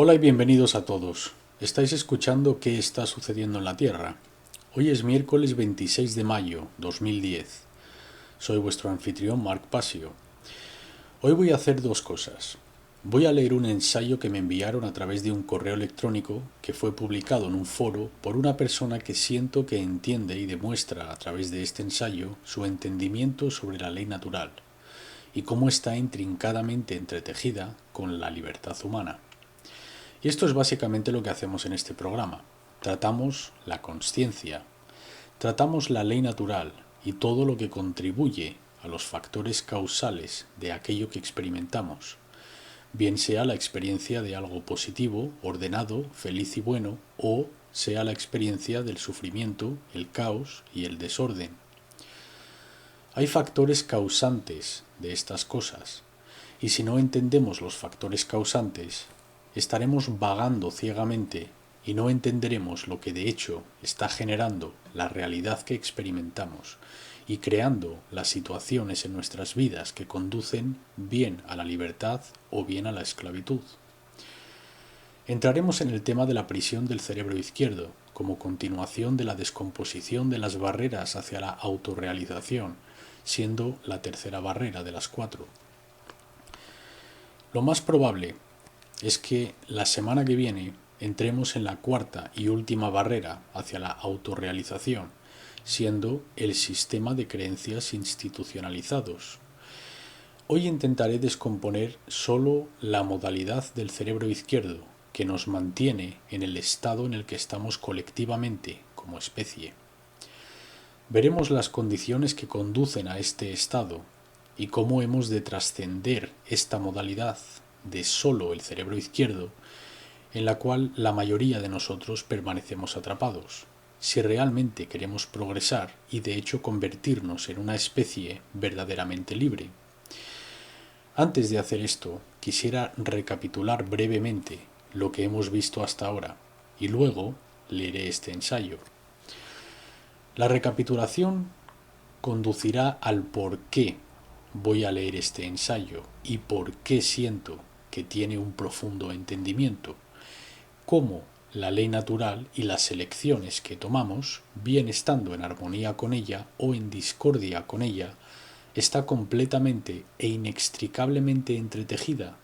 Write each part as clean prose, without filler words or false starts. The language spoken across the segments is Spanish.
Hola y bienvenidos a todos. Estáis escuchando ¿Qué está sucediendo en la Tierra? Hoy es miércoles 26 de mayo 2010. Soy vuestro anfitrión Marc Pasio. Hoy voy a hacer dos cosas. Voy a leer un ensayo que me enviaron a través de un correo electrónico que fue publicado en un foro por una persona que siento que entiende y demuestra a través de este ensayo su entendimiento sobre la ley natural y cómo está intrincadamente entretejida con la libertad humana. Y esto es básicamente lo que hacemos en este programa. Tratamos la consciencia, tratamos la ley natural y todo lo que contribuye a los factores causales de aquello que experimentamos, bien sea la experiencia de algo positivo, ordenado, feliz y bueno, o sea la experiencia del sufrimiento, el caos y el desorden. Hay factores causantes de estas cosas, y si no entendemos los factores causantes, estaremos vagando ciegamente y no entenderemos lo que de hecho está generando la realidad que experimentamos y creando las situaciones en nuestras vidas que conducen bien a la libertad o bien a la esclavitud. Entraremos en el tema de la prisión del cerebro izquierdo, como continuación de la descomposición de las barreras hacia la autorrealización, siendo la tercera barrera de las 4. Lo más probable es que la semana que viene entremos en la cuarta y última barrera hacia la autorrealización, siendo el sistema de creencias institucionalizados. Hoy intentaré descomponer solo la modalidad del cerebro izquierdo que nos mantiene en el estado en el que estamos colectivamente como especie. Veremos las condiciones que conducen a este estado y cómo hemos de trascender esta modalidad de solo el cerebro izquierdo, en la cual la mayoría de nosotros permanecemos atrapados, si realmente queremos progresar y de hecho convertirnos en una especie verdaderamente libre. Antes de hacer esto, quisiera recapitular brevemente lo que hemos visto hasta ahora y luego leeré este ensayo. La recapitulación conducirá al por qué voy a leer este ensayo y por qué siento que tiene un profundo entendimiento, cómo la ley natural y las elecciones que tomamos, bien estando en armonía con ella o en discordia con ella, está completamente e inextricablemente entretejida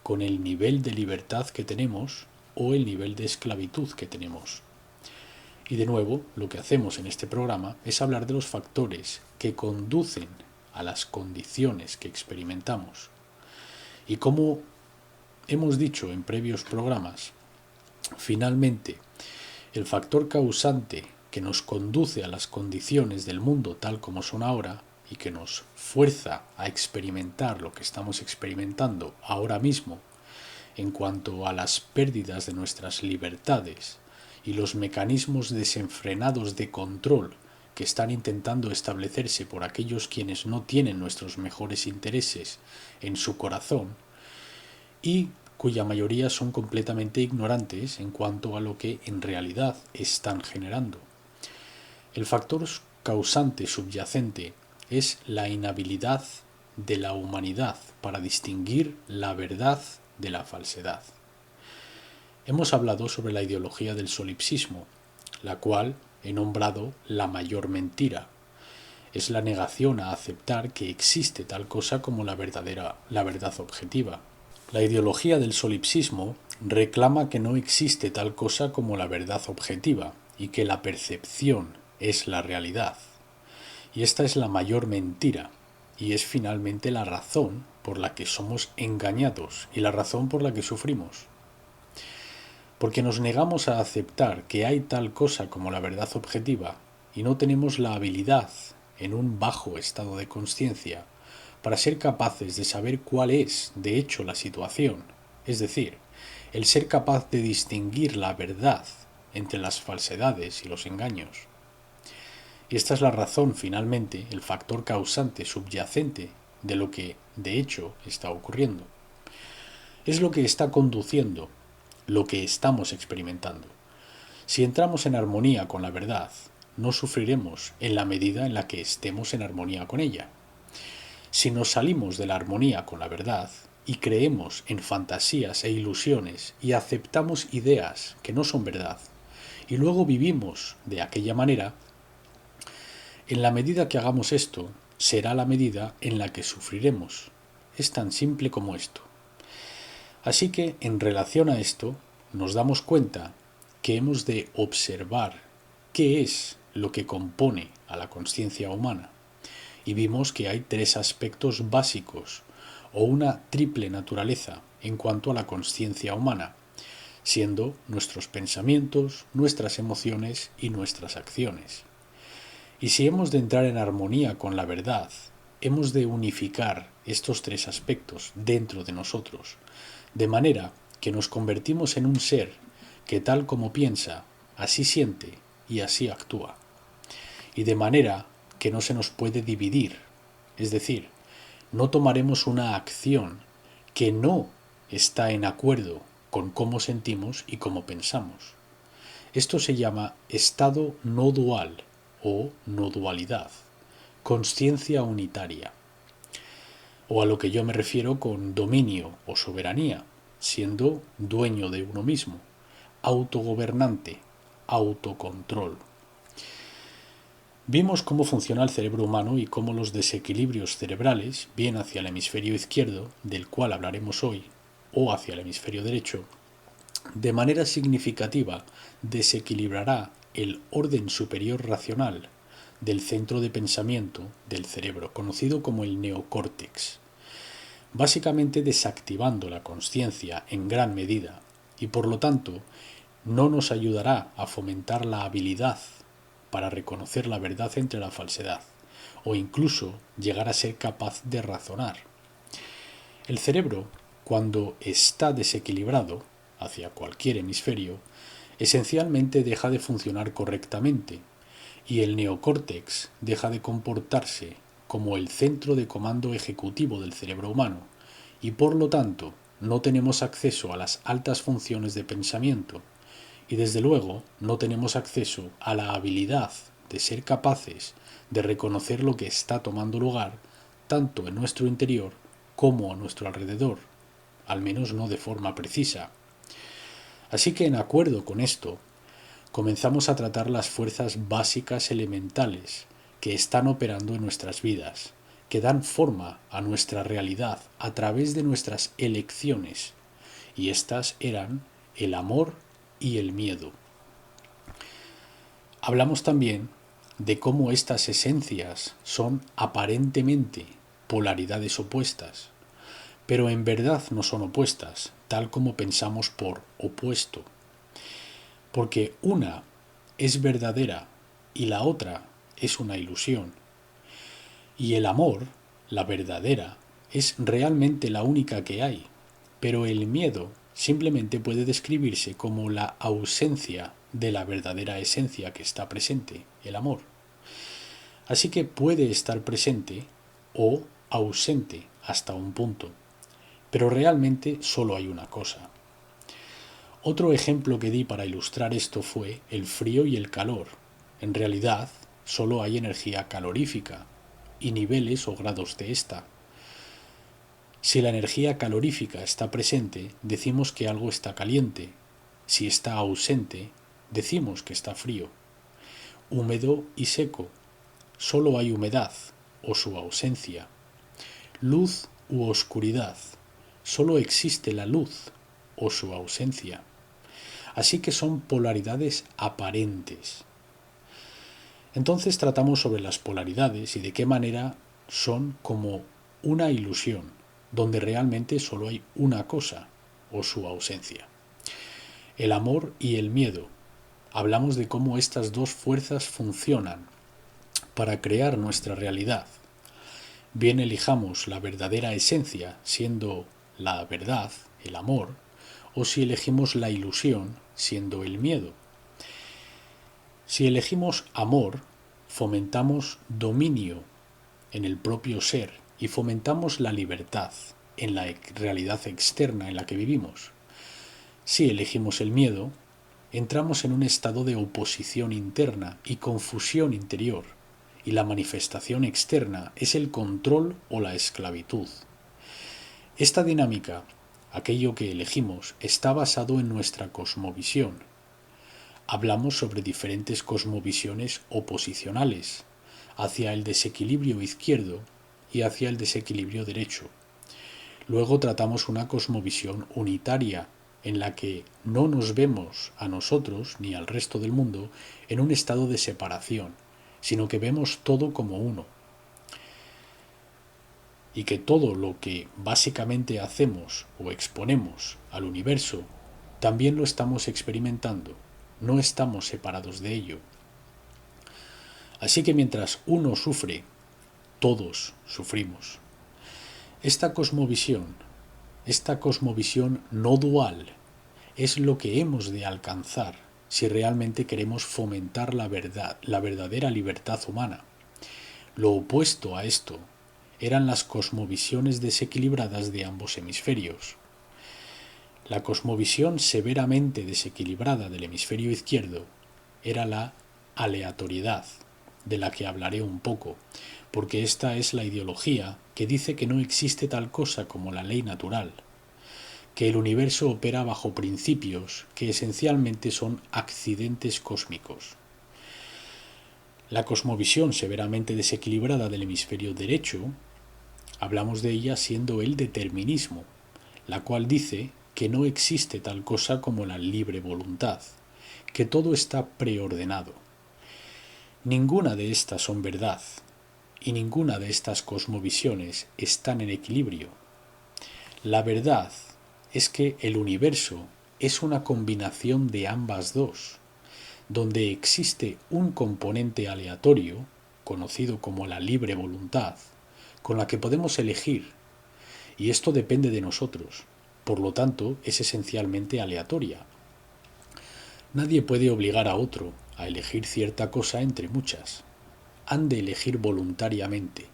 con el nivel de libertad que tenemos o el nivel de esclavitud que tenemos. Y de nuevo, lo que hacemos en este programa es hablar de los factores que conducen a las condiciones que experimentamos. Y como hemos dicho en previos programas, finalmente, el factor causante que nos conduce a las condiciones del mundo tal como son ahora y que nos fuerza a experimentar lo que estamos experimentando ahora mismo en cuanto a las pérdidas de nuestras libertades y los mecanismos desenfrenados de control que están intentando establecerse por aquellos quienes no tienen nuestros mejores intereses en su corazón y cuya mayoría son completamente ignorantes en cuanto a lo que en realidad están generando. El factor causante subyacente es la inhabilidad de la humanidad para distinguir la verdad de la falsedad. Hemos hablado sobre la ideología del solipsismo, la cual he nombrado la mayor mentira. Es la negación a aceptar que existe tal cosa como la verdad objetiva. La ideología del solipsismo reclama que no existe tal cosa como la verdad objetiva y que la percepción es la realidad. Y esta es la mayor mentira y es finalmente la razón por la que somos engañados y la razón por la que sufrimos. Porque nos negamos a aceptar que hay tal cosa como la verdad objetiva y no tenemos la habilidad, en un bajo estado de consciencia, para ser capaces de saber cuál es, de hecho, la situación, es decir, el ser capaz de distinguir la verdad entre las falsedades y los engaños. Y esta es la razón, finalmente, el factor causante subyacente de lo que, de hecho, está ocurriendo. Es lo que está conduciendo lo que estamos experimentando. Si entramos en armonía con la verdad, no sufriremos en la medida en la que estemos en armonía con ella. Si nos salimos de la armonía con la verdad, y creemos en fantasías e ilusiones y aceptamos ideas que no son verdad y luego vivimos de aquella manera, en la medida que hagamos esto, será la medida en la que sufriremos. Es tan simple como esto. Así que, en relación a esto, nos damos cuenta que hemos de observar qué es lo que compone a la conciencia humana. Y vimos que hay tres aspectos básicos, o una triple naturaleza en cuanto a la conciencia humana, siendo nuestros pensamientos, nuestras emociones y nuestras acciones. Y si hemos de entrar en armonía con la verdad, hemos de unificar estos tres aspectos dentro de nosotros, de manera que nos convertimos en un ser que tal como piensa, así siente y así actúa. Y de manera que no se nos puede dividir, es decir, no tomaremos una acción que no está en acuerdo con cómo sentimos y cómo pensamos. Esto se llama estado no dual o no dualidad, consciencia unitaria, o a lo que yo me refiero con dominio o soberanía, siendo dueño de uno mismo, autogobernante, autocontrol. Vimos cómo funciona el cerebro humano y cómo los desequilibrios cerebrales, bien hacia el hemisferio izquierdo, del cual hablaremos hoy, o hacia el hemisferio derecho, de manera significativa desequilibrará el orden superior racional del centro de pensamiento del cerebro, conocido como el neocórtex, básicamente desactivando la consciencia en gran medida y por lo tanto no nos ayudará a fomentar la habilidad para reconocer la verdad entre la falsedad o incluso llegar a ser capaz de razonar. El cerebro, cuando está desequilibrado hacia cualquier hemisferio, esencialmente deja de funcionar correctamente y el neocórtex deja de comportarse como el centro de comando ejecutivo del cerebro humano y por lo tanto no tenemos acceso a las altas funciones de pensamiento y desde luego no tenemos acceso a la habilidad de ser capaces de reconocer lo que está tomando lugar tanto en nuestro interior como a nuestro alrededor, al menos no de forma precisa. Así que en acuerdo con esto, comenzamos a tratar las fuerzas básicas elementales que están operando en nuestras vidas, que dan forma a nuestra realidad a través de nuestras elecciones, y estas eran el amor y el miedo. Hablamos también de cómo estas esencias son aparentemente polaridades opuestas, pero en verdad no son opuestas, tal como pensamos por opuesto, porque una es verdadera y la otra es una ilusión. Y el amor, la verdadera, es realmente la única que hay, pero el miedo simplemente puede describirse como la ausencia de la verdadera esencia que está presente, el amor. Así que puede estar presente o ausente hasta un punto, pero realmente solo hay una cosa. Otro ejemplo que di para ilustrar esto fue el frío y el calor. En realidad, solo hay energía calorífica y niveles o grados de esta. Si la energía calorífica está presente, decimos que algo está caliente. Si está ausente, decimos que está frío. Húmedo y seco. Solo hay humedad o su ausencia. Luz u oscuridad. Solo existe la luz o su ausencia. Así que son polaridades aparentes. Entonces tratamos sobre las polaridades y de qué manera son como una ilusión, donde realmente solo hay una cosa o su ausencia. El amor y el miedo. Hablamos de cómo estas dos fuerzas funcionan para crear nuestra realidad. Bien elijamos la verdadera esencia, siendo la verdad, el amor, o si elegimos la ilusión, siendo el miedo. Si elegimos amor, fomentamos dominio en el propio ser y fomentamos la libertad en la realidad externa en la que vivimos. Si elegimos el miedo, entramos en un estado de oposición interna y confusión interior, y la manifestación externa es el control o la esclavitud. Esta dinámica, aquello que elegimos, está basado en nuestra cosmovisión. Hablamos sobre diferentes cosmovisiones oposicionales, hacia el desequilibrio izquierdo y hacia el desequilibrio derecho. Luego tratamos una cosmovisión unitaria, en la que no nos vemos a nosotros ni al resto del mundo en un estado de separación, sino que vemos todo como uno. Y que todo lo que básicamente hacemos o exponemos al universo, también lo estamos experimentando, no estamos separados de ello. Así que mientras uno sufre, todos sufrimos. Esta cosmovisión no dual, es lo que hemos de alcanzar si realmente queremos fomentar la verdad, la verdadera libertad humana. Lo opuesto a esto eran las cosmovisiones desequilibradas de ambos hemisferios. La cosmovisión severamente desequilibrada del hemisferio izquierdo era la aleatoriedad, de la que hablaré un poco, porque esta es la ideología que dice que no existe tal cosa como la ley natural, que el universo opera bajo principios que esencialmente son accidentes cósmicos. La cosmovisión severamente desequilibrada del hemisferio derecho, hablamos de ella siendo el determinismo, la cual dice que no existe tal cosa como la libre voluntad, que todo está preordenado. Ninguna de estas son verdad, y ninguna de estas cosmovisiones están en equilibrio. La verdad es que el universo es una combinación de ambas dos, donde existe un componente aleatorio, conocido como la libre voluntad, con la que podemos elegir, y esto depende de nosotros, por lo tanto es esencialmente aleatoria. Nadie puede obligar a otro a elegir cierta cosa entre muchas. Han de elegir voluntariamente.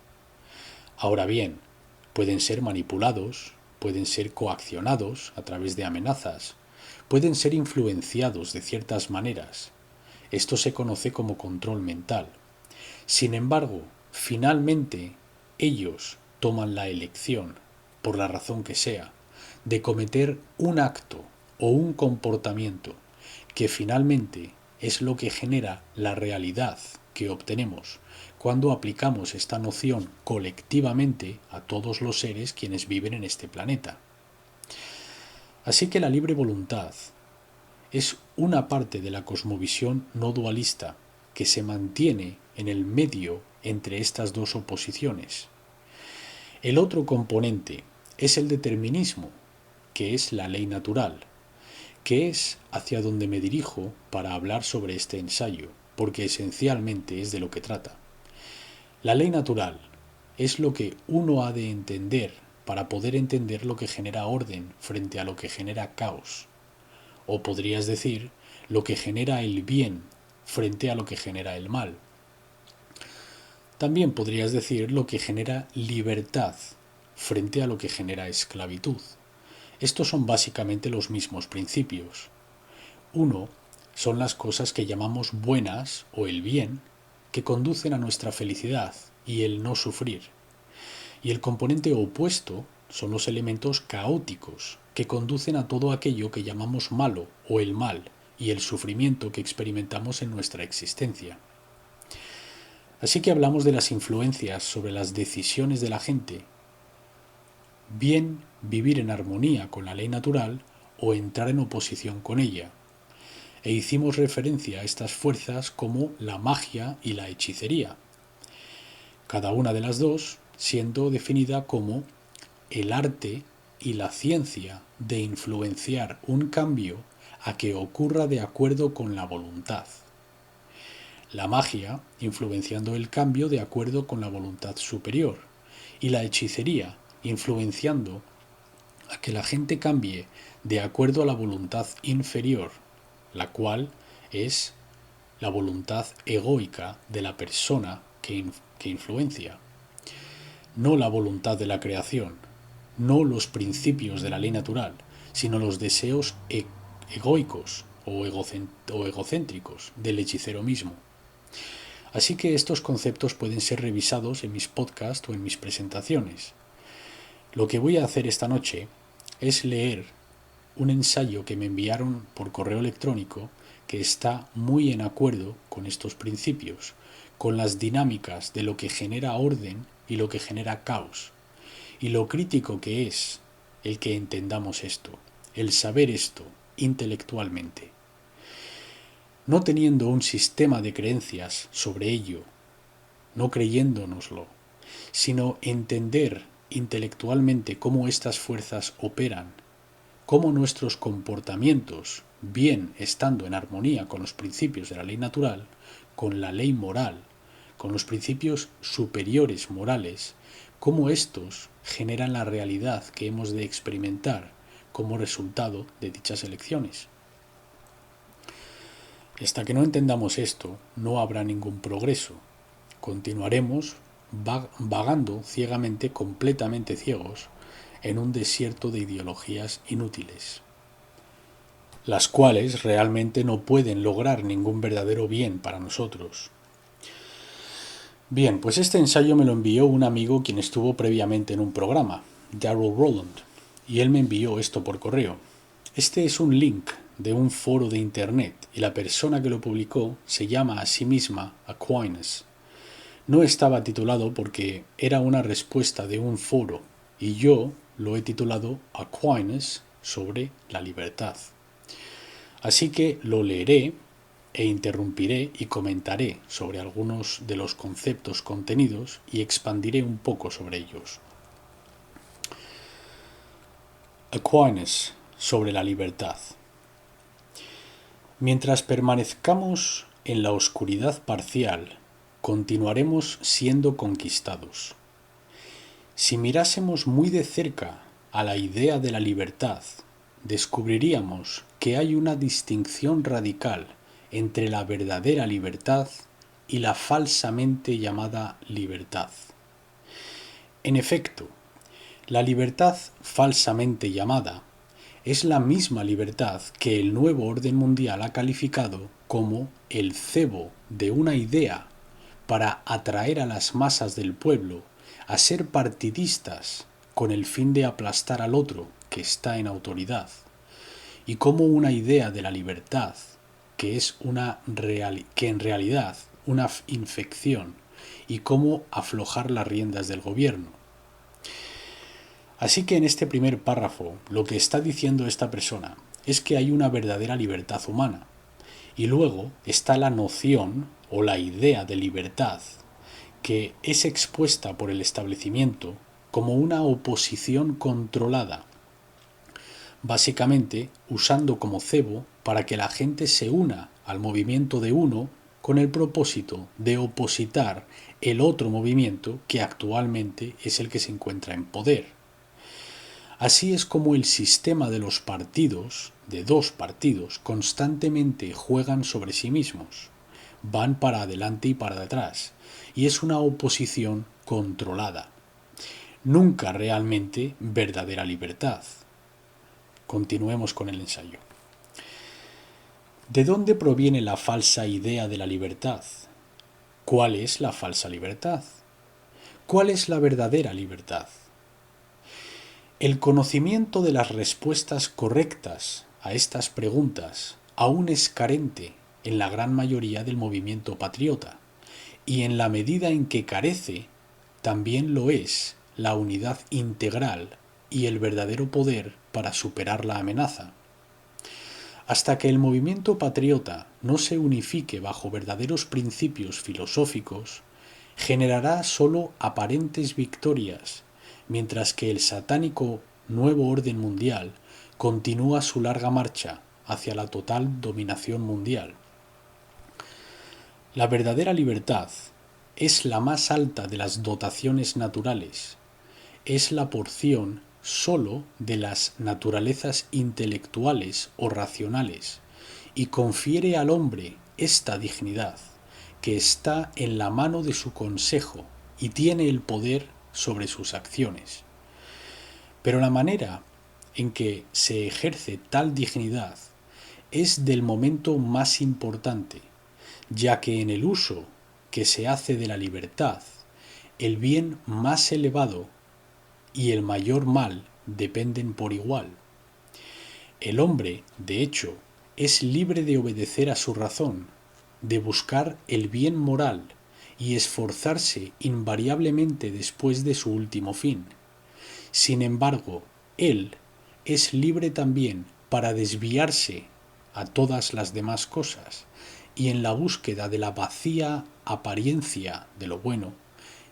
Ahora bien, pueden ser manipulados, pueden ser coaccionados a través de amenazas, pueden ser influenciados de ciertas maneras. Esto se conoce como control mental. Sin embargo, finalmente, ellos toman la elección, por la razón que sea, de cometer un acto o un comportamiento que finalmente es lo que genera la realidad que obtenemos cuando aplicamos esta noción colectivamente a todos los seres quienes viven en este planeta. Así que la libre voluntad es una parte de la cosmovisión no dualista que se mantiene en el medio entre estas dos oposiciones. El otro componente es el determinismo, que es la ley natural, que es hacia donde me dirijo para hablar sobre este ensayo, porque esencialmente es de lo que trata. La ley natural es lo que uno ha de entender para poder entender lo que genera orden frente a lo que genera caos. O podrías decir, lo que genera el bien frente a lo que genera el mal. También podrías decir lo que genera libertad frente a lo que genera esclavitud. Estos son básicamente los mismos principios. Uno son las cosas que llamamos buenas o el bien, que conducen a nuestra felicidad y el no sufrir. Y el componente opuesto son los elementos caóticos, que conducen a todo aquello que llamamos malo o el mal y el sufrimiento que experimentamos en nuestra existencia. Así que hablamos de las influencias sobre las decisiones de la gente, bien vivir en armonía con la ley natural o entrar en oposición con ella. E hicimos referencia a estas fuerzas como la magia y la hechicería, cada una de las dos siendo definida como el arte y la ciencia de influenciar un cambio a que ocurra de acuerdo con la voluntad. La magia influenciando el cambio de acuerdo con la voluntad superior, y la hechicería influenciando a que la gente cambie de acuerdo a la voluntad inferior, la cual es la voluntad egoica de la persona que influencia, no la voluntad de la creación, no los principios de la ley natural, sino los deseos egoicos o egocéntricos del hechicero mismo. Así que estos conceptos pueden ser revisados en mis podcasts o en mis presentaciones. Lo que voy a hacer esta noche es leer un ensayo que me enviaron por correo electrónico que está muy en acuerdo con estos principios, con las dinámicas de lo que genera orden y lo que genera caos, y lo crítico que es el que entendamos esto, el saber esto intelectualmente. No teniendo un sistema de creencias sobre ello, no creyéndonoslo, sino entender intelectualmente cómo estas fuerzas operan, cómo nuestros comportamientos, bien estando en armonía con los principios de la ley natural, con la ley moral, con los principios superiores morales, cómo estos generan la realidad que hemos de experimentar como resultado de dichas elecciones. Hasta que no entendamos esto, no habrá ningún progreso. Continuaremos vagando ciegamente, completamente ciegos, en un desierto de ideologías inútiles, las cuales realmente no pueden lograr ningún verdadero bien para nosotros. Bien, pues este ensayo me lo envió un amigo quien estuvo previamente en un programa, Darrell Rowland, y él me envió esto por correo. Este es un link de un foro de internet y la persona que lo publicó se llama a sí misma Aquinas. No estaba titulado porque era una respuesta de un foro y yo lo he titulado Aquinas sobre la libertad. Así que lo leeré e interrumpiré y comentaré sobre algunos de los conceptos contenidos y expandiré un poco sobre ellos. Aquinas sobre la libertad. Mientras permanezcamos en la oscuridad parcial, continuaremos siendo conquistados. Si mirásemos muy de cerca a la idea de la libertad, descubriríamos que hay una distinción radical entre la verdadera libertad y la falsamente llamada libertad. En efecto, la libertad falsamente llamada es la misma libertad que el nuevo orden mundial ha calificado como el cebo de una idea para atraer a las masas del pueblo a ser partidistas con el fin de aplastar al otro que está en autoridad, y como una idea de la libertad que es que en realidad una infección, y cómo aflojar las riendas del gobierno. Así que en este primer párrafo lo que está diciendo esta persona es que hay una verdadera libertad humana, y luego está la noción o la idea de libertad que es expuesta por el establecimiento como una oposición controlada, básicamente usando como cebo para que la gente se una al movimiento de uno con el propósito de opositar el otro movimiento que actualmente es el que se encuentra en poder. Así es como el sistema de los partidos, de dos partidos, constantemente juegan sobre sí mismos, van para adelante y para atrás, y es una oposición controlada. Nunca realmente verdadera libertad. Continuemos con el ensayo. ¿De dónde proviene la falsa idea de la libertad? ¿Cuál es la falsa libertad? ¿Cuál es la verdadera libertad? El conocimiento de las respuestas correctas a estas preguntas aún es carente en la gran mayoría del movimiento patriota, y en la medida en que carece, también lo es la unidad integral y el verdadero poder para superar la amenaza. Hasta que el movimiento patriota no se unifique bajo verdaderos principios filosóficos, generará sólo aparentes victorias, mientras que el satánico nuevo orden mundial continúa su larga marcha hacia la total dominación mundial. La verdadera libertad es la más alta de las dotaciones naturales, es la porción sólo de las naturalezas intelectuales o racionales, y confiere al hombre esta dignidad, que está en la mano de su consejo y tiene el poder sobre sus acciones. Pero la manera en que se ejerce tal dignidad es del momento más importante, ya que en el uso que se hace de la libertad, el bien más elevado y el mayor mal dependen por igual. El hombre, de hecho, es libre de obedecer a su razón, de buscar el bien moral y esforzarse invariablemente después de su último fin. Sin embargo, él es libre también para desviarse a todas las demás cosas y en la búsqueda de la vacía apariencia de lo bueno,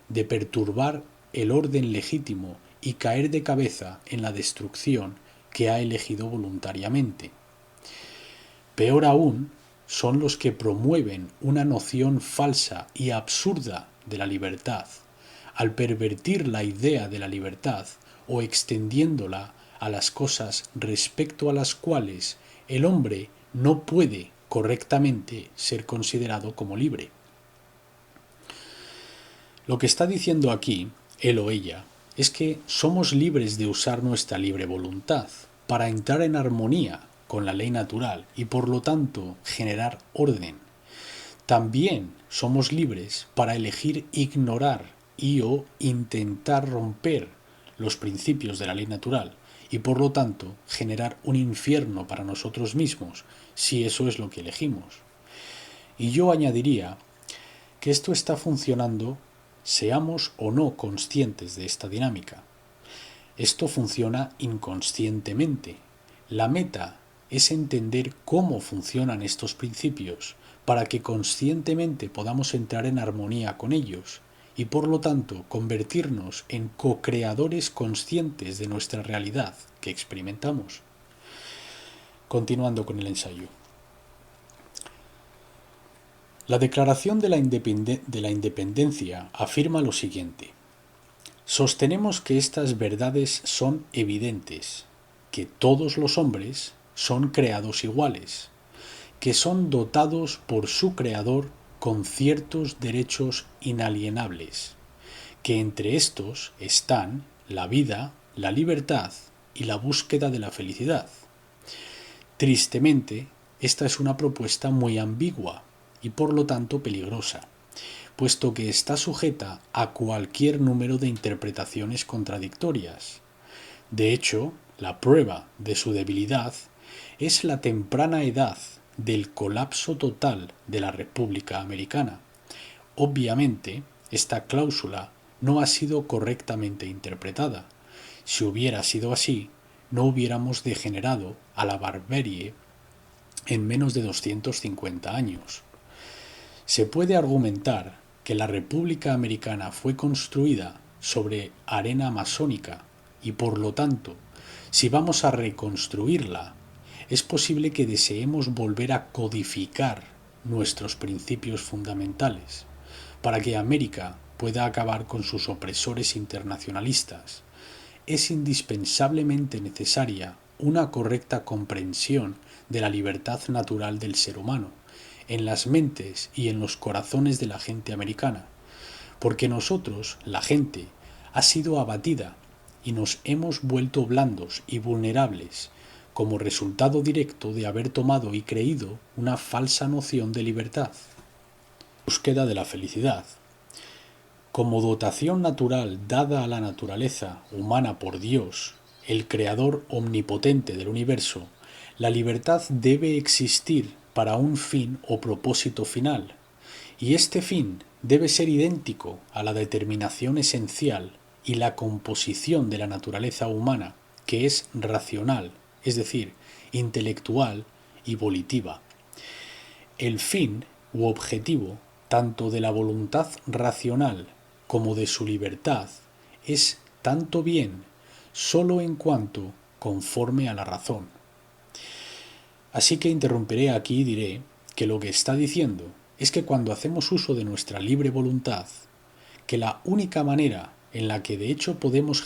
de perturbar el orden legítimo y caer de cabeza en la destrucción que ha elegido voluntariamente. Peor aún son los que promueven una noción falsa y absurda de la libertad, al pervertir la idea de la libertad o extendiéndola a las cosas respecto a las cuales el hombre no puede correctamente ser considerado como libre. Lo que está diciendo aquí, él o ella, es que somos libres de usar nuestra libre voluntad para entrar en armonía con la ley natural y por lo tanto generar orden. También somos libres para elegir ignorar y o intentar romper los principios de la ley natural y por lo tanto generar un infierno para nosotros mismos si eso es lo que elegimos. Y yo añadiría que esto está funcionando seamos o no conscientes de esta dinámica. Esto funciona inconscientemente. La meta es entender cómo funcionan estos principios para que conscientemente podamos entrar en armonía con ellos y por lo tanto convertirnos en co-creadores conscientes de nuestra realidad que experimentamos. Continuando con el ensayo. La Declaración de la Independencia afirma lo siguiente: sostenemos que estas verdades son evidentes, que todos los hombres son creados iguales, que son dotados por su Creador con ciertos derechos inalienables, que entre estos están la vida, la libertad y la búsqueda de la felicidad. Tristemente, esta es una propuesta muy ambigua y por lo tanto peligrosa, puesto que está sujeta a cualquier número de interpretaciones contradictorias. De hecho, la prueba de su debilidad es la temprana edad del colapso total de la República Americana. Obviamente, esta cláusula no ha sido correctamente interpretada. Si hubiera sido así, no hubiéramos degenerado a la barbarie en menos de 250 años. Se puede argumentar que la República Americana fue construida sobre arena masónica y por lo tanto, si vamos a reconstruirla, es posible que deseemos volver a codificar nuestros principios fundamentales para que América pueda acabar con sus opresores internacionalistas. Es indispensablemente necesaria una correcta comprensión de la libertad natural del ser humano en las mentes y en los corazones de la gente americana, porque nosotros, la gente, ha sido abatida y nos hemos vuelto blandos y vulnerables como resultado directo de haber tomado y creído una falsa noción de libertad. Búsqueda de la felicidad. Como dotación natural dada a la naturaleza humana por Dios, el creador omnipotente del universo, la libertad debe existir para un fin o propósito final, y este fin debe ser idéntico a la determinación esencial y la composición de la naturaleza humana, que es racional, es decir, intelectual y volitiva. El fin u objetivo tanto de la voluntad racional como de su libertad es tanto bien sólo en cuanto conforme a la razón. Así que interrumpiré aquí y diré que lo que está diciendo es que cuando hacemos uso de nuestra libre voluntad, que la única manera en la que de hecho podamos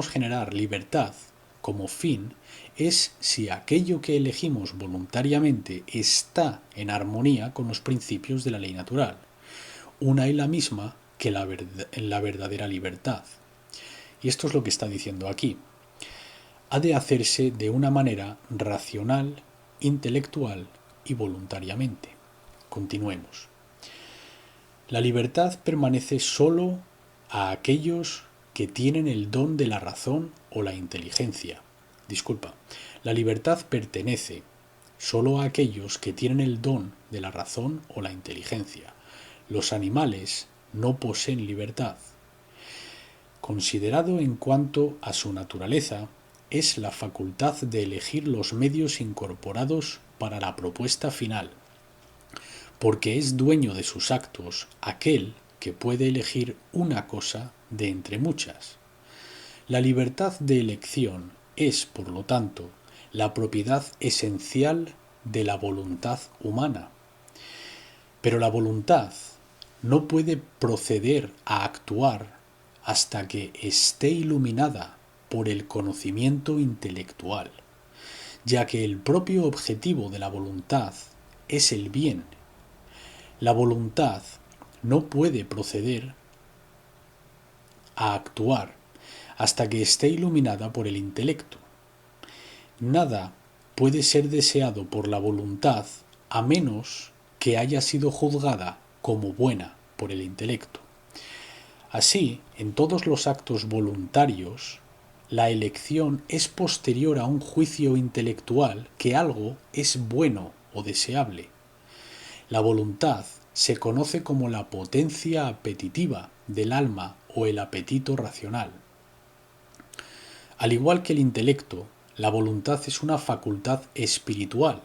generar libertad como fin es si aquello que elegimos voluntariamente está en armonía con los principios de la ley natural, una y la misma que la verdadera libertad. Y esto es lo que está diciendo aquí. Ha de hacerse de una manera racional, intelectual y voluntariamente. Continuemos. La libertad permanece solo a aquellos que tienen el don de la razón o la inteligencia. La libertad pertenece solo a aquellos que tienen el don de la razón o la inteligencia. Los animales no poseen libertad. Considerado en cuanto a su naturaleza, es la facultad de elegir los medios incorporados para la propuesta final, porque es dueño de sus actos aquel que puede elegir una cosa de entre muchas. La libertad de elección es, por lo tanto, la propiedad esencial de la voluntad humana. Pero la voluntad no puede proceder a actuar hasta que esté iluminada por el conocimiento intelectual, ya que el propio objetivo de la voluntad es el bien. La voluntad no puede proceder a actuar hasta que esté iluminada por el intelecto. Nada puede ser deseado por la voluntad a menos que haya sido juzgada como buena por el intelecto. Así, en todos los actos voluntarios, la elección es posterior a un juicio intelectual que algo es bueno o deseable. La voluntad se conoce como la potencia apetitiva del alma o el apetito racional. Al igual que el intelecto, la voluntad es una facultad espiritual.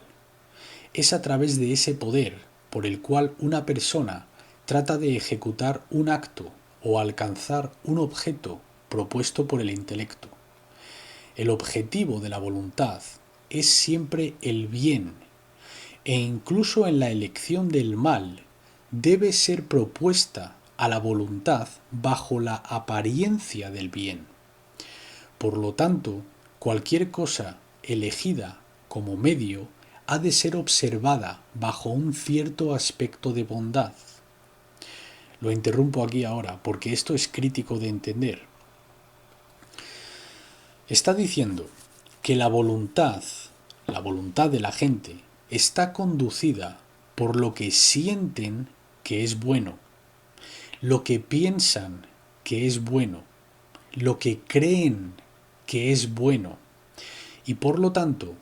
Es a través de ese poder por el cual una persona trata de ejecutar un acto o alcanzar un objeto propuesto por el intelecto. El objetivo de la voluntad es siempre el bien, e incluso en la elección del mal debe ser propuesta a la voluntad bajo la apariencia del bien. Por lo tanto, cualquier cosa elegida como medio ha de ser observada bajo un cierto aspecto de bondad. Lo interrumpo aquí ahora porque esto es crítico de entender. Está diciendo que la voluntad de la gente, está conducida por lo que sienten que es bueno, lo que piensan que es bueno, lo que creen que es bueno, y por lo tanto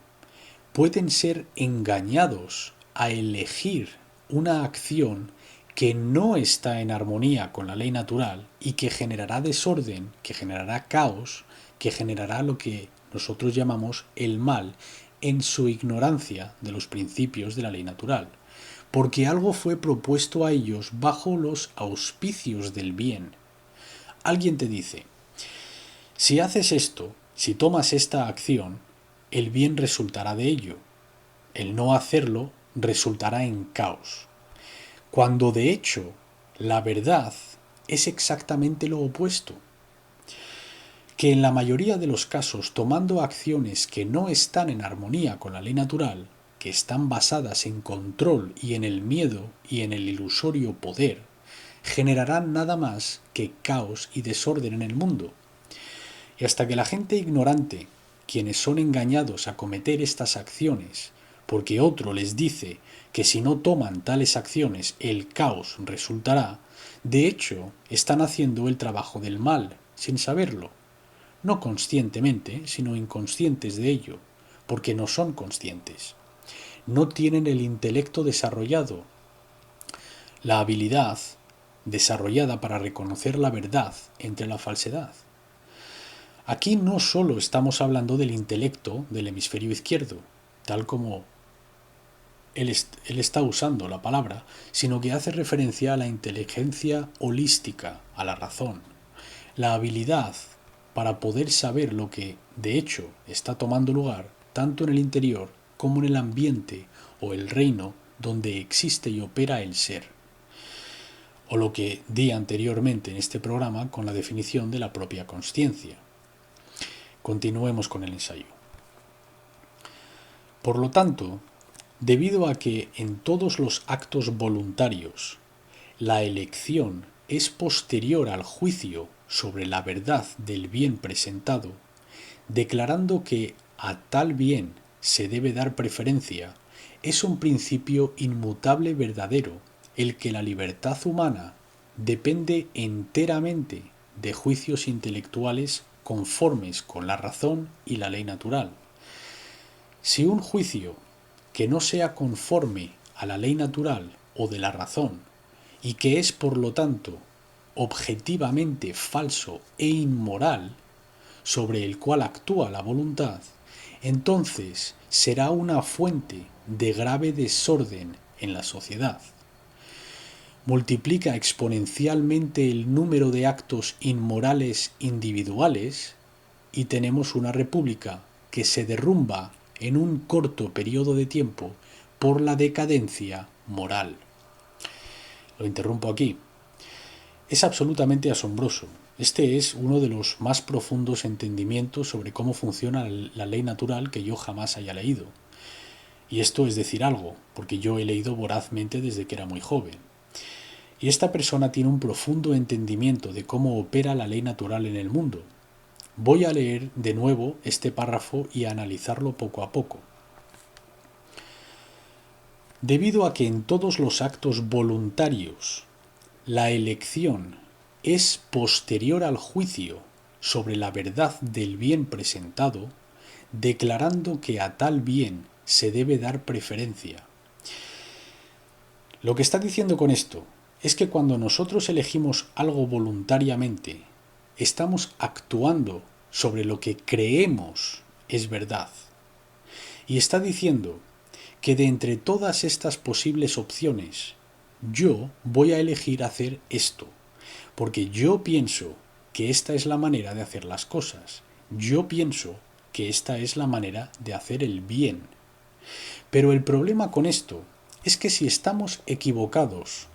pueden ser engañados a elegir una acción que no está en armonía con la ley natural y que generará desorden, que generará caos, que generará lo que nosotros llamamos el mal en su ignorancia de los principios de la ley natural, porque algo fue propuesto a ellos bajo los auspicios del bien. Alguien te dice, si haces esto, si tomas esta acción, el bien resultará de ello. El no hacerlo resultará en caos. Cuando de hecho, la verdad es exactamente lo opuesto. Que en la mayoría de los casos, tomando acciones que no están en armonía con la ley natural, que están basadas en control y en el miedo y en el ilusorio poder, generarán nada más que caos y desorden en el mundo. Y hasta que la gente ignorante, quienes son engañados a cometer estas acciones, porque otro les dice que si no toman tales acciones el caos resultará, de hecho están haciendo el trabajo del mal, sin saberlo. No conscientemente, sino inconscientes de ello, porque no son conscientes. No tienen el intelecto desarrollado, la habilidad desarrollada para reconocer la verdad entre la falsedad. Aquí no solo estamos hablando del intelecto del hemisferio izquierdo, tal como él está usando la palabra, sino que hace referencia a la inteligencia holística, a la razón, la habilidad para poder saber lo que, de hecho, está tomando lugar tanto en el interior como en el ambiente o el reino donde existe y opera el ser. O lo que di anteriormente en este programa con la definición de la propia consciencia. Continuemos con el ensayo. Por lo tanto, debido a que en todos los actos voluntarios la elección es posterior al juicio sobre la verdad del bien presentado, declarando que a tal bien se debe dar preferencia, es un principio inmutable verdadero, el que la libertad humana depende enteramente de juicios intelectuales conformes con la razón y la ley natural. Si un juicio que no sea conforme a la ley natural o de la razón, y que es por lo tanto objetivamente falso e inmoral, sobre el cual actúa la voluntad, entonces será una fuente de grave desorden en la sociedad. Multiplica exponencialmente el número de actos inmorales individuales y tenemos una república que se derrumba en un corto periodo de tiempo por la decadencia moral. Lo interrumpo aquí. Es absolutamente asombroso. Este es uno de los más profundos entendimientos sobre cómo funciona la ley natural que yo jamás haya leído. Y esto es decir algo, porque yo he leído vorazmente desde que era muy joven. Y esta persona tiene un profundo entendimiento de cómo opera la ley natural en el mundo. Voy a leer de nuevo este párrafo y a analizarlo poco a poco. Debido a que en todos los actos voluntarios la elección es posterior al juicio sobre la verdad del bien presentado, declarando que a tal bien se debe dar preferencia. Lo que está diciendo con esto es que cuando nosotros elegimos algo voluntariamente, estamos actuando sobre lo que creemos es verdad. Y está diciendo que de entre todas estas posibles opciones, yo voy a elegir hacer esto, porque yo pienso que esta es la manera de hacer las cosas. Yo pienso que esta es la manera de hacer el bien. Pero el problema con esto es que si estamos equivocados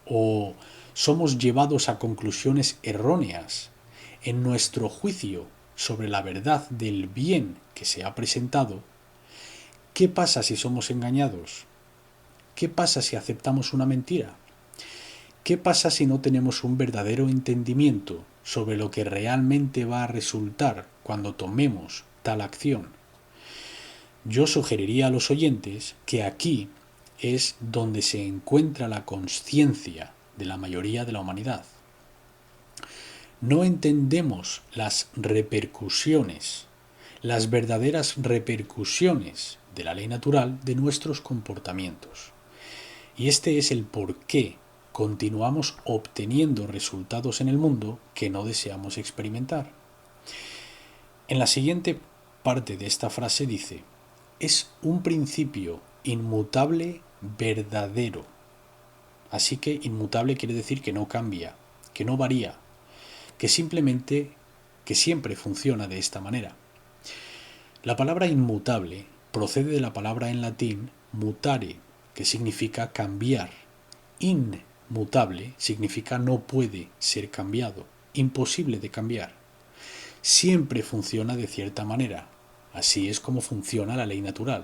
o somos llevados a conclusiones erróneas en nuestro juicio sobre la verdad del bien que se ha presentado, ¿qué pasa si somos engañados? ¿Qué pasa si aceptamos una mentira? ¿Qué pasa si no tenemos un verdadero entendimiento sobre lo que realmente va a resultar cuando tomemos tal acción? Yo sugeriría a los oyentes que aquí es donde se encuentra la consciencia de la mayoría de la humanidad. No entendemos las repercusiones, las verdaderas repercusiones de la ley natural de nuestros comportamientos. Y este es el por qué continuamos obteniendo resultados en el mundo que no deseamos experimentar. En la siguiente parte de esta frase dice: es un principio inmutable verdadero. Así que inmutable quiere decir que no cambia, que no varía, que siempre funciona de esta manera. La palabra inmutable procede de la palabra en latín mutare, que significa cambiar. Inmutable significa no puede ser cambiado, imposible de cambiar. Siempre funciona de cierta manera. Así es como funciona la ley natural.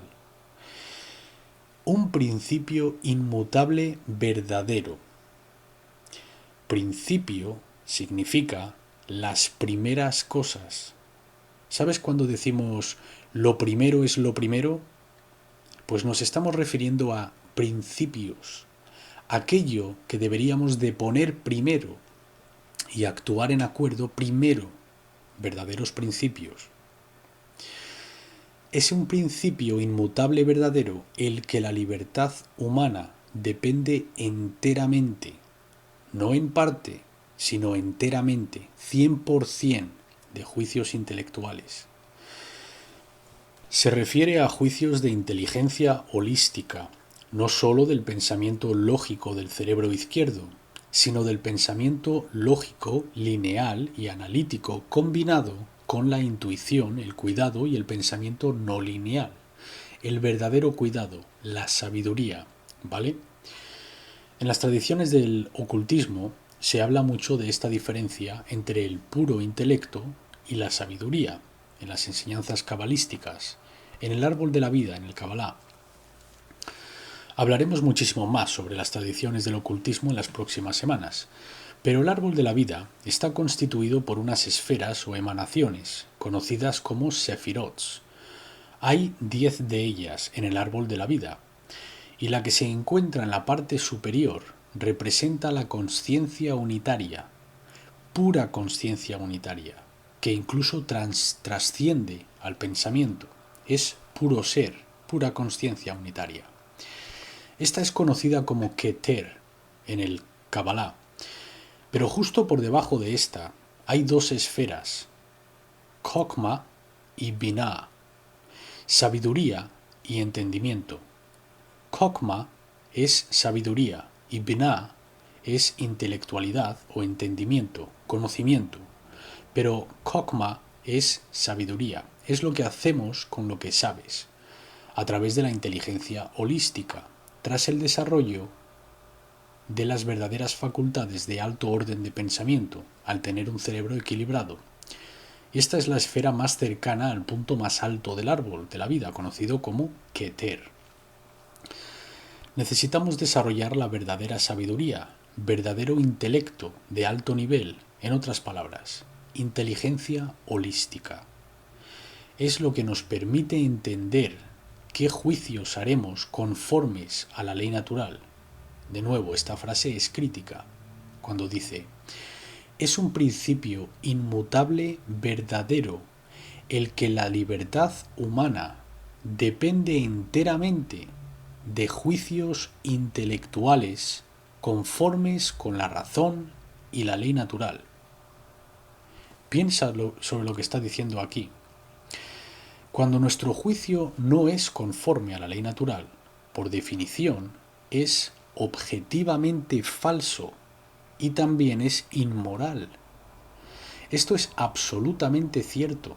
Un principio inmutable verdadero. Principio significa las primeras cosas. ¿Sabes cuando decimos lo primero es lo primero? Pues nos estamos refiriendo a principios, aquello que deberíamos de poner primero y actuar en acuerdo primero, verdaderos principios. Es un principio inmutable verdadero el que la libertad humana depende enteramente, no en parte, sino enteramente, 100% de juicios intelectuales. Se refiere a juicios de inteligencia holística, no sólo del pensamiento lógico del cerebro izquierdo, sino del pensamiento lógico, lineal y analítico combinado con la intuición, el cuidado y el pensamiento no lineal, el verdadero cuidado, la sabiduría, ¿vale? En las tradiciones del ocultismo se habla mucho de esta diferencia entre el puro intelecto y la sabiduría, en las enseñanzas cabalísticas, en el árbol de la vida, en el Kabbalah. Hablaremos muchísimo más sobre las tradiciones del ocultismo en las próximas semanas, pero el árbol de la vida está constituido por unas esferas o emanaciones, conocidas como sefirots. Hay 10 de ellas en el árbol de la vida, y la que se encuentra en la parte superior representa la consciencia unitaria, pura consciencia unitaria, que incluso trasciende al pensamiento. Es puro ser, pura consciencia unitaria. Esta es conocida como Keter en el Kabbalah, pero justo por debajo de esta hay dos esferas, Chokmah y Binah, sabiduría y entendimiento. Chokmah es sabiduría y Binah es intelectualidad o entendimiento, conocimiento. Pero Chokmah es sabiduría, es lo que hacemos con lo que sabes, a través de la inteligencia holística, tras el desarrollo de las verdaderas facultades de alto orden de pensamiento, al tener un cerebro equilibrado. Esta es la esfera más cercana al punto más alto del árbol de la vida, conocido como Keter. Necesitamos desarrollar la verdadera sabiduría, verdadero intelecto de alto nivel, en otras palabras, inteligencia holística. Es lo que nos permite entender qué juicios haremos conformes a la ley natural. De nuevo, esta frase es crítica, cuando dice: es un principio inmutable verdadero el que la libertad humana depende enteramente de juicios intelectuales conformes con la razón y la ley natural. Piensa sobre lo que está diciendo aquí. Cuando nuestro juicio no es conforme a la ley natural, por definición, es objetivamente falso y también es inmoral. Esto es absolutamente cierto,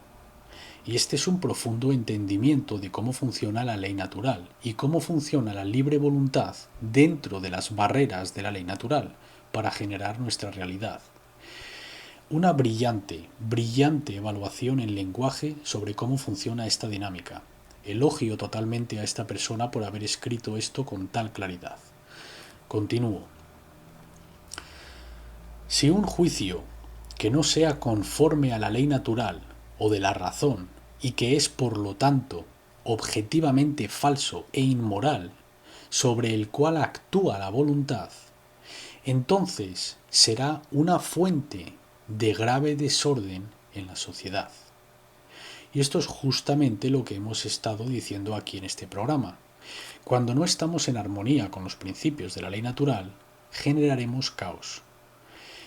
y este es un profundo entendimiento de cómo funciona la ley natural y cómo funciona la libre voluntad dentro de las barreras de la ley natural para generar nuestra realidad. Una brillante evaluación en lenguaje sobre cómo funciona esta dinámica. Elogio totalmente a esta persona por haber escrito esto con tal claridad. Continúo. Si un juicio que no sea conforme a la ley natural o de la razón y que es por lo tanto objetivamente falso e inmoral, sobre el cual actúa la voluntad, entonces será una fuente de grave desorden en la sociedad. Y esto es justamente lo que hemos estado diciendo aquí en este programa. Cuando no estamos en armonía con los principios de la ley natural, generaremos caos.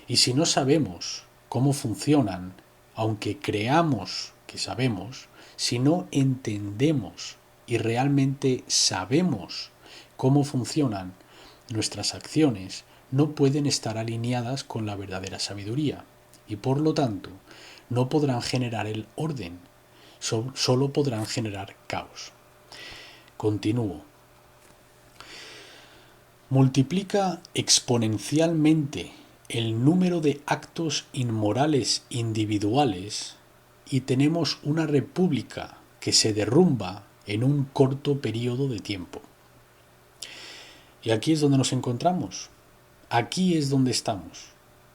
Y si no sabemos cómo funcionan, aunque creamos que sabemos, si no entendemos y realmente sabemos cómo funcionan nuestras acciones, no pueden estar alineadas con la verdadera sabiduría y por lo tanto no podrán generar el orden, solo podrán generar caos. Continúo. Multiplica exponencialmente el número de actos inmorales individuales y tenemos una república que se derrumba en un corto periodo de tiempo. Y aquí es donde nos encontramos. Aquí es donde estamos.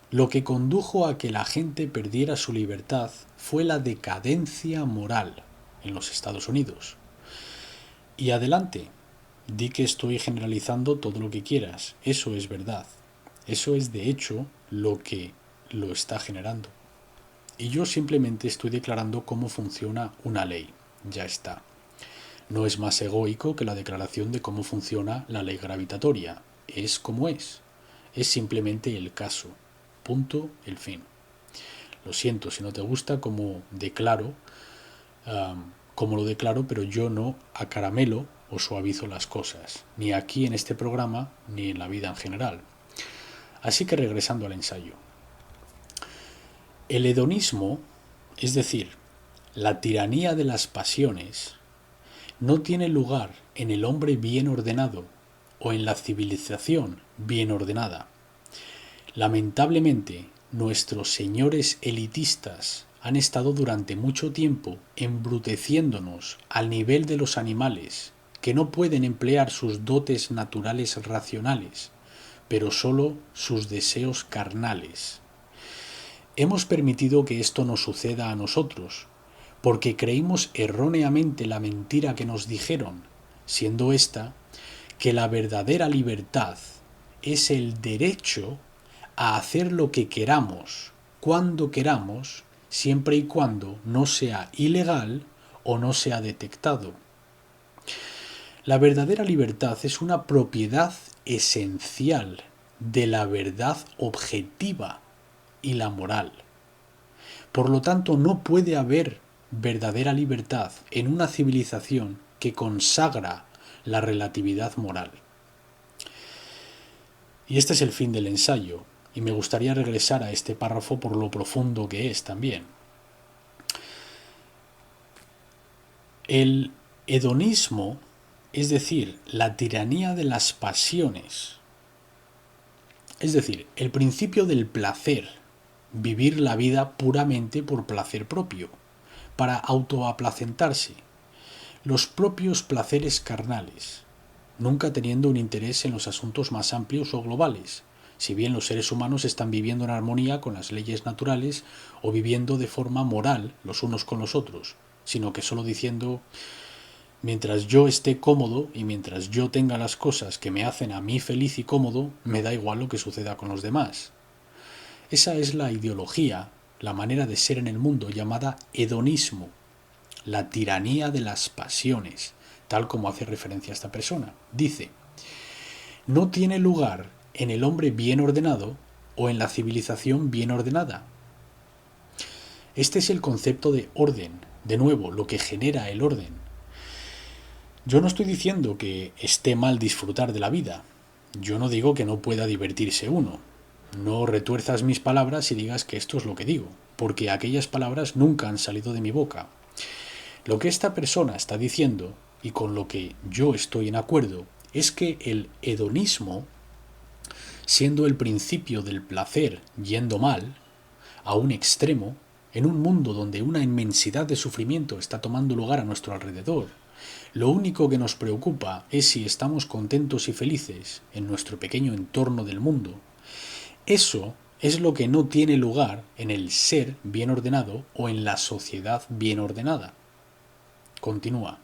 Lo que condujo a que la gente perdiera su libertad fue la decadencia moral en los Estados Unidos. Y adelante, di que estoy generalizando todo lo que quieras. Eso es verdad. Eso es de hecho lo que lo está generando. Y yo simplemente estoy declarando cómo funciona una ley. Ya está. No es más egoico que la declaración de cómo funciona la ley gravitatoria. Es como es. Es simplemente el caso. Punto, el fin. Lo siento si no te gusta cómo declaro, como lo declaro, pero yo no acaramelo o suavizo las cosas, ni aquí en este programa, ni en la vida en general. Así que regresando al ensayo. El hedonismo, es decir, la tiranía de las pasiones, no tiene lugar en el hombre bien ordenado o en la civilización bien ordenada. Lamentablemente, nuestros señores elitistas han estado durante mucho tiempo embruteciéndonos al nivel de los animales, que no pueden emplear sus dotes naturales racionales, pero solo sus deseos carnales. Hemos permitido que esto nos suceda a nosotros, porque creímos erróneamente la mentira que nos dijeron, siendo esta que la verdadera libertad es el derecho a hacer lo que queramos, cuando queramos, siempre y cuando no sea ilegal o no sea detectado. La verdadera libertad es una propiedad esencial de la verdad objetiva y la moral. Por lo tanto, no puede haber verdadera libertad en una civilización que consagra la relatividad moral. Y este es el fin del ensayo, y me gustaría regresar a este párrafo por lo profundo que es también. El hedonismo, es decir, la tiranía de las pasiones, es decir, el principio del placer, vivir la vida puramente por placer propio, para autoaplacentarse, los propios placeres carnales, nunca teniendo un interés en los asuntos más amplios o globales, si bien los seres humanos están viviendo en armonía con las leyes naturales o viviendo de forma moral los unos con los otros, sino que solo diciendo: mientras yo esté cómodo y mientras yo tenga las cosas que me hacen a mí feliz y cómodo, me da igual lo que suceda con los demás. Esa es la ideología, la manera de ser en el mundo llamada hedonismo, la tiranía de las pasiones, tal como hace referencia a esta persona. Dice: no tiene lugar en el hombre bien ordenado o en la civilización bien ordenada. Este es el concepto de orden, de nuevo, lo que genera el orden. Yo no estoy diciendo que esté mal disfrutar de la vida. Yo no digo que no pueda divertirse uno. No retuerzas mis palabras y digas que esto es lo que digo, porque aquellas palabras nunca han salido de mi boca. Lo que esta persona está diciendo, y con lo que yo estoy en acuerdo, es que el hedonismo, siendo el principio del placer yendo mal, a un extremo, en un mundo donde una inmensidad de sufrimiento está tomando lugar a nuestro alrededor, lo único que nos preocupa es si estamos contentos y felices en nuestro pequeño entorno del mundo. Eso es lo que no tiene lugar en el ser bien ordenado o en la sociedad bien ordenada. Continúa.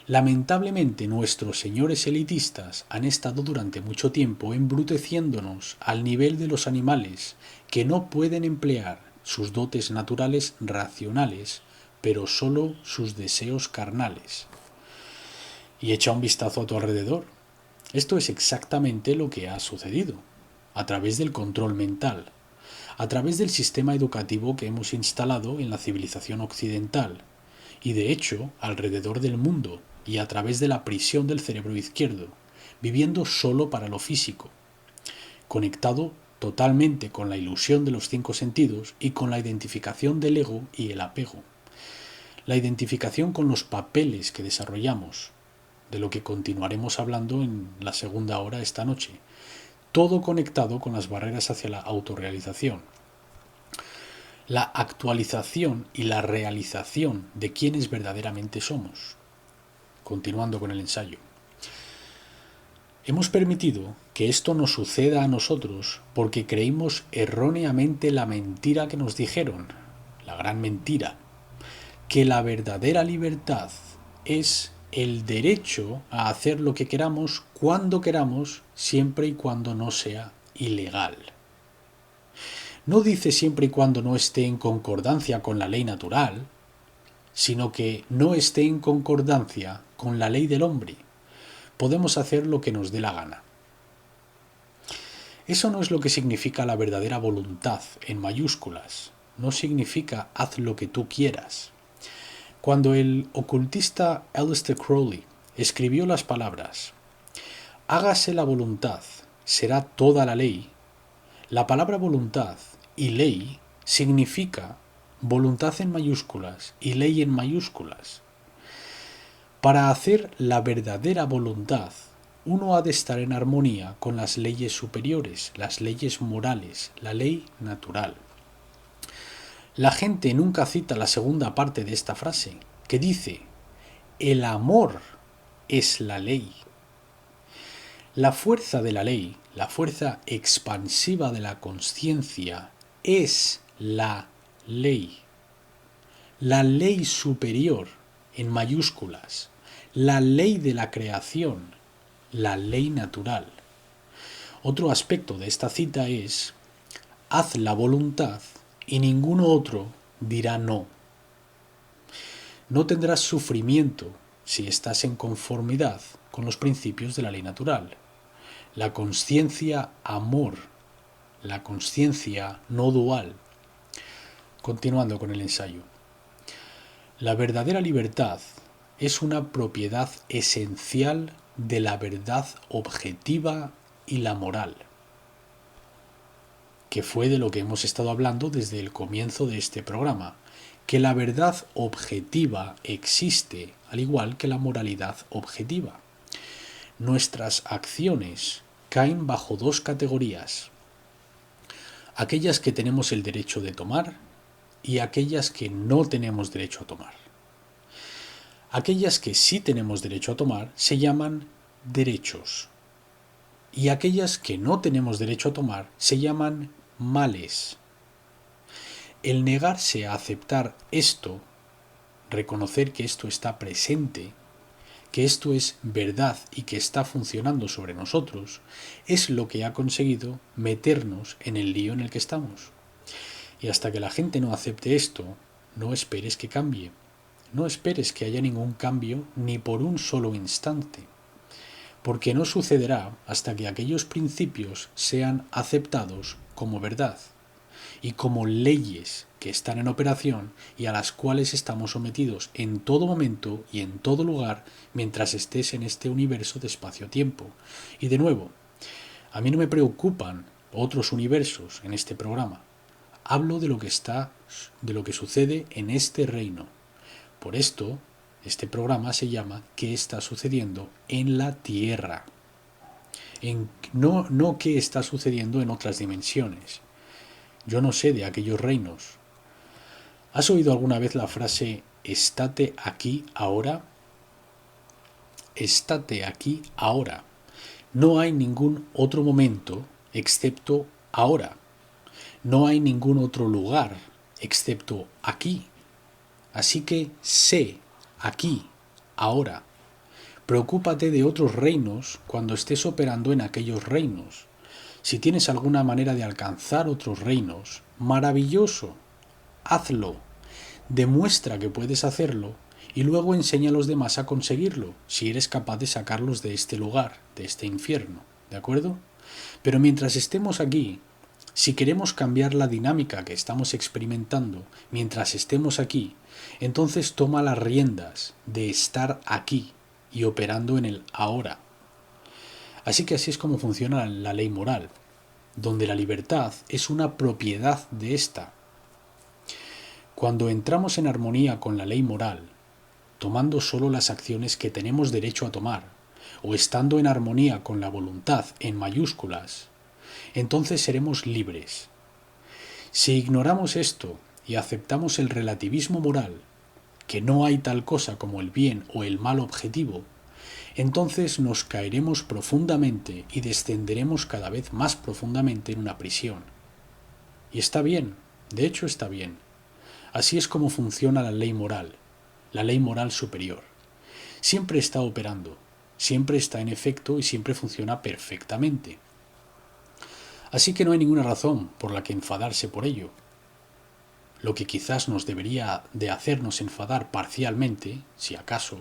Lamentablemente nuestros señores elitistas han estado durante mucho tiempo embruteciéndonos al nivel de los animales que no pueden emplear sus dotes naturales racionales, pero solo sus deseos carnales. Y echa un vistazo a tu alrededor. Esto es exactamente lo que ha sucedido, a través del control mental, a través del sistema educativo que hemos instalado en la civilización occidental, y de hecho alrededor del mundo, y a través de la prisión del cerebro izquierdo, viviendo solo para lo físico, conectado totalmente con la ilusión de los 5 sentidos y con la identificación del ego y el apego, la identificación con los papeles que desarrollamos, de lo que continuaremos hablando en la segunda hora esta noche, todo conectado con las barreras hacia la autorrealización, la actualización y la realización de quienes verdaderamente somos. Continuando con el ensayo. Hemos permitido que esto nos suceda a nosotros porque creímos erróneamente la mentira que nos dijeron, la gran mentira, que la verdadera libertad es el derecho a hacer lo que queramos cuando queramos, siempre y cuando no sea ilegal. No dice siempre y cuando no esté en concordancia con la ley natural, sino que no esté en concordancia con la ley del hombre. Podemos hacer lo que nos dé la gana. Eso no es lo que significa la verdadera voluntad en mayúsculas. No significa haz lo que tú quieras. Cuando el ocultista Aleister Crowley escribió las palabras hágase la voluntad, será toda la ley, la palabra voluntad y ley significa voluntad en mayúsculas y ley en mayúsculas. Para hacer la verdadera voluntad, uno ha de estar en armonía con las leyes superiores, las leyes morales, la ley natural. La gente nunca cita la segunda parte de esta frase, que dice: el amor es la ley. La fuerza de la ley, la fuerza expansiva de la consciencia, es la ley. La ley superior, en mayúsculas, la ley de la creación, la ley natural. Otro aspecto de esta cita es: haz la voluntad y ninguno otro dirá no. No tendrás sufrimiento si estás en conformidad con los principios de la ley natural. La consciencia amor, la consciencia no dual. Continuando con el ensayo. La verdadera libertad es una propiedad esencial de la verdad objetiva y la moral, que fue de lo que hemos estado hablando desde el comienzo de este programa, que la verdad objetiva existe, al igual que la moralidad objetiva. Nuestras acciones caen bajo dos categorías: aquellas que tenemos el derecho de tomar y aquellas que no tenemos derecho a tomar. Aquellas que sí tenemos derecho a tomar se llaman derechos, y aquellas que no tenemos derecho a tomar se llaman males. El negarse a aceptar esto, reconocer que esto está presente, que esto es verdad y que está funcionando sobre nosotros, es lo que ha conseguido meternos en el lío en el que estamos. Y hasta que la gente no acepte esto, no esperes que cambie. No esperes que haya ningún cambio ni por un solo instante, porque no sucederá hasta que aquellos principios sean aceptados como verdad y como leyes que están en operación y a las cuales estamos sometidos en todo momento y en todo lugar mientras estés en este universo de espacio-tiempo. Y de nuevo, a mí no me preocupan otros universos en este programa. Hablo de lo que sucede en este reino. Por esto, este programa se llama ¿Qué está sucediendo en la Tierra? No qué está sucediendo en otras dimensiones. Yo no sé de aquellos reinos. ¿Has oído alguna vez la frase estate aquí ahora? Estate aquí ahora. No hay ningún otro momento excepto ahora. No hay ningún otro lugar excepto aquí. Así que sé aquí, ahora. Preocúpate de otros reinos cuando estés operando en aquellos reinos. Si tienes alguna manera de alcanzar otros reinos, maravilloso, hazlo. Demuestra que puedes hacerlo y luego enseña a los demás a conseguirlo, si eres capaz de sacarlos de este lugar, de este infierno. ¿De acuerdo? Pero mientras estemos aquí, si queremos cambiar la dinámica que estamos experimentando mientras estemos aquí, entonces toma las riendas de estar aquí y operando en el ahora. Así que así es como funciona la ley moral, donde la libertad es una propiedad de esta. Cuando entramos en armonía con la ley moral, tomando solo las acciones que tenemos derecho a tomar, o estando en armonía con la voluntad en mayúsculas, entonces seremos libres. Si ignoramos esto y aceptamos el relativismo moral, que no hay tal cosa como el bien o el mal objetivo, entonces nos caeremos profundamente y descenderemos cada vez más profundamente en una prisión. Y está bien, de hecho está bien. Así es como funciona la ley moral superior. Siempre está operando, siempre está en efecto y siempre funciona perfectamente. Así que no hay ninguna razón por la que enfadarse por ello. Lo que quizás nos debería de hacernos enfadar parcialmente, si acaso,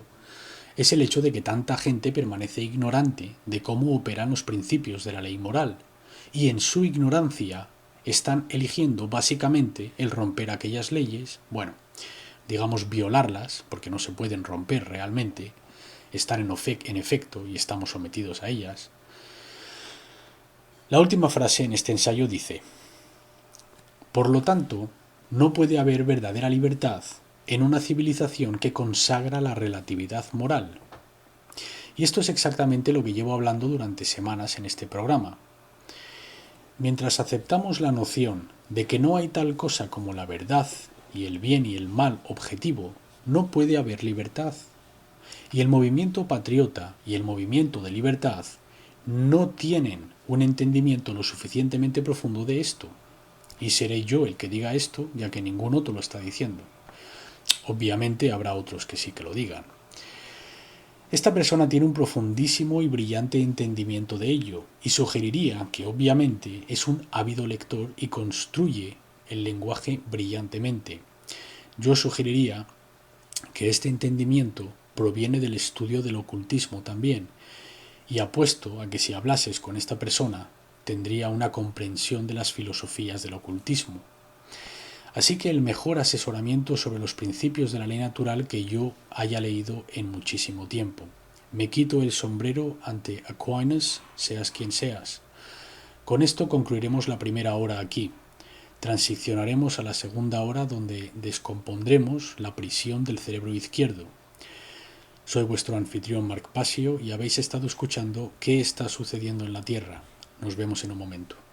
es el hecho de que tanta gente permanece ignorante de cómo operan los principios de la ley moral, y en su ignorancia están eligiendo básicamente el romper aquellas leyes, bueno, digamos violarlas, porque no se pueden romper realmente, están en efecto y estamos sometidos a ellas. La última frase en este ensayo dice: por lo tanto, no puede haber verdadera libertad en una civilización que consagra la relatividad moral. Y esto es exactamente lo que llevo hablando durante semanas en este programa. Mientras aceptamos la noción de que no hay tal cosa como la verdad y el bien y el mal objetivo, no puede haber libertad. Y el movimiento patriota y el movimiento de libertad no tienen un entendimiento lo suficientemente profundo de esto. Y seré yo el que diga esto, ya que ningún otro lo está diciendo. Obviamente habrá otros que sí que lo digan. Esta persona tiene un profundísimo y brillante entendimiento de ello, y sugeriría que obviamente es un ávido lector y construye el lenguaje brillantemente. Yo sugeriría que este entendimiento proviene del estudio del ocultismo también, y apuesto a que si hablases con esta persona tendría una comprensión de las filosofías del ocultismo. Así que el mejor asesoramiento sobre los principios de la ley natural que yo haya leído en muchísimo tiempo. Me quito el sombrero ante Aquinas, seas quien seas. Con esto concluiremos la primera hora aquí. Transicionaremos a la segunda hora donde descompondremos la prisión del cerebro izquierdo. Soy vuestro anfitrión Marc Passio y habéis estado escuchando ¿Qué está sucediendo en la Tierra? Nos vemos en un momento.